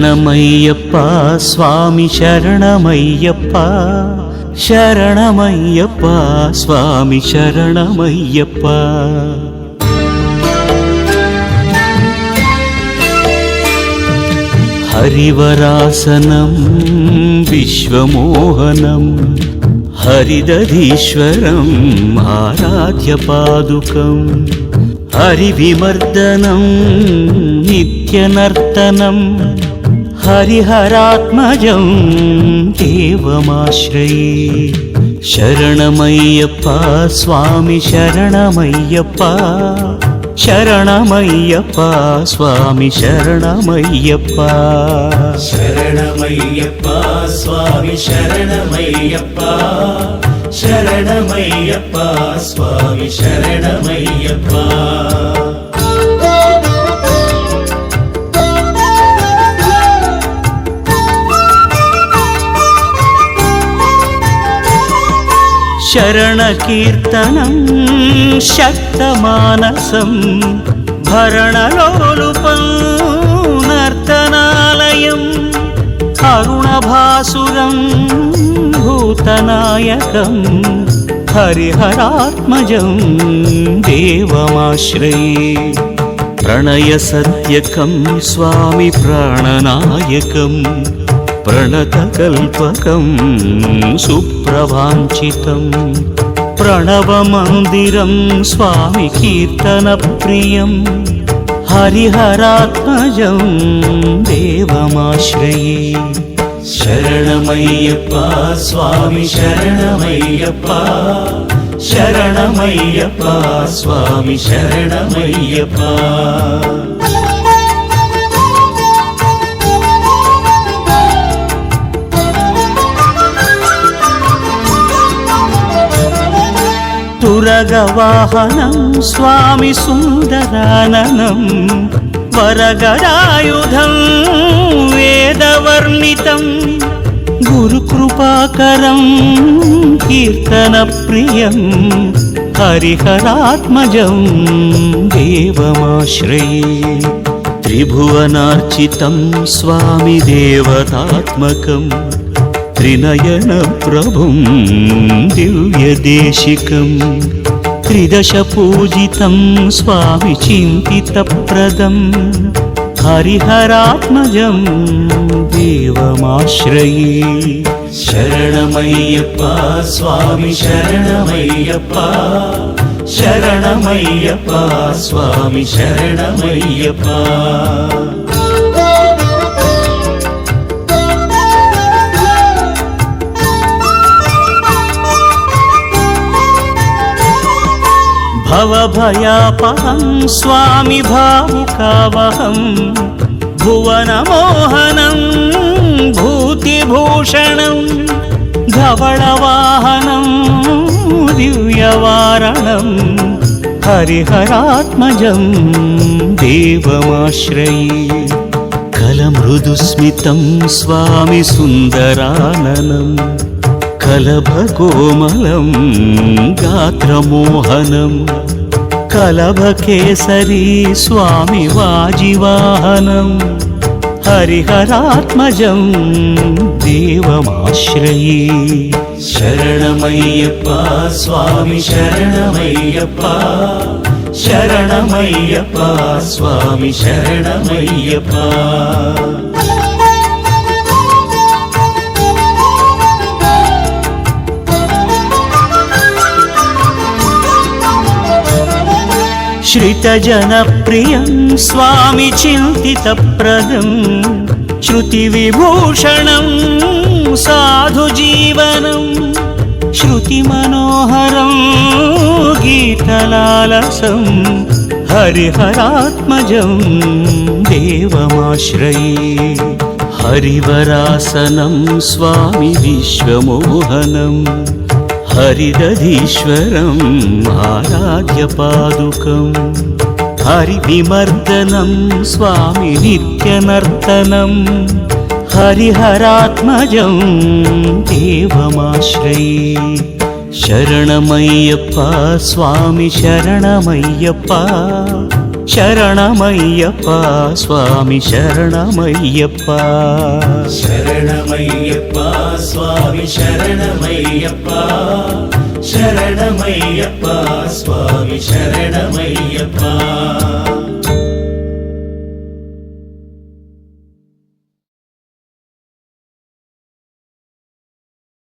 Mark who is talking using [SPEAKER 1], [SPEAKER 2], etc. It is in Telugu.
[SPEAKER 1] శరణమయ్యప్ప స్వామి శరణమయ్యప్ప, శరణమయ్యప్ప స్వామి శరణమయ్యప్ప. హరివరాసనం విశ్వమోహనం హరిదధీశ్వరం ఆరాధ్యపాదుకం, హరివిమర్దనం నిత్యనర్తనం హరిహరాత్మజం దేవమాశ్రయే. శరణమయ్యప్ప స్వామి శరణమయ్యప్ప, శరణమయ్యప్ప స్వామి శరణమయ్యప్ప.
[SPEAKER 2] శరణమయ్యప్ప స్వామి శరణమయ్యప్ప, శరణమయ్యప్ప స్వామి శరణమయ్యప్ప.
[SPEAKER 1] శరణకీర్తనం శక్తమానసం భరణలోలుపం నర్తనాలయం, అరుణభాసురం భూతనాయకం హరిహరాత్మజం దేవమాశ్రయే. ప్రణయసత్యకం స్వామి ప్రాణనాయకం, ప్రణతకల్పకం సుప్రవాంఛితం, ప్రణవమందిరం స్వామి కీర్తనప్రియం హరిహరాత్మజం దేవమాశ్రయే.
[SPEAKER 2] శరణమయ్యప్ప స్వామి శరణమయ్యప్ప, శరణమయ్యప్ప స్వామి శరణమయ్యప్ప.
[SPEAKER 1] తురగవాహనం స్వామి సుందరాననం, వరగదాయుధం వేదవర్ణితం, గురుకృపాకరం కీర్తనప్రియం హరిహరాత్మజం దేవమాశ్రయే. త్రిభువనార్చితం స్వామి దేవతాత్మకం, త్రినయన ప్రభుం దివ్యదేశికం, త్రిదశ పూజితం స్వామి చింతితప్రదం హరిహరాత్మజం దేవమాశ్రయే.
[SPEAKER 2] శరణమయ్యప్ప స్వామి శరణమయ్యప్ప, శరణమయ్యప్ప స్వామి శరణమయ్యప్ప.
[SPEAKER 1] భవభయాపహం స్వామి భావుకావహం, భువనమోహనం భూతిభూషణం, ధవళవాహనం దివ్యవారణం హరిహరాత్మజం దేవమాశ్రయే. కలమృదుస్మితం స్వామి సుందరాననం, కలభకోమలం గాత్రమోహనం, కలభకేసరీ స్వామి వాజివాహనం హరిహరాత్మజం దేవమాశ్రయే.
[SPEAKER 2] శరణమయ్యప్ప స్వామి శరణమయ్యప్ప, శరణమయ్యప్ప స్వామి శరణమయ్యప్ప.
[SPEAKER 1] శ్రితజనప్రియం స్వామి చింతితప్రదం, శృతివిభూషణం సాధుజీవనం, శృతిమనోహరం గీతలాలసం హరిహరాత్మజం దేవమాశ్రయే. హరివరాసనం స్వామి విశ్వమోహనం హరిదధీశ్వరం ఆరాధ్యపాదుకం, హరివిమర్దనం స్వామి నిత్యనర్తనం హరిహరాత్మజం దేవమాశ్రయే. శరణమయ్యప్ప స్వామి శరణమయ్యప్ప, శరణమయ్యప్ప స్వామి శరణమయ్యప్ప
[SPEAKER 2] శరణమయ్యప్ప స్వామి శరణమయ్యప్ప శరణమయ్యప్ప స్వామి శరణమయ్యప్ప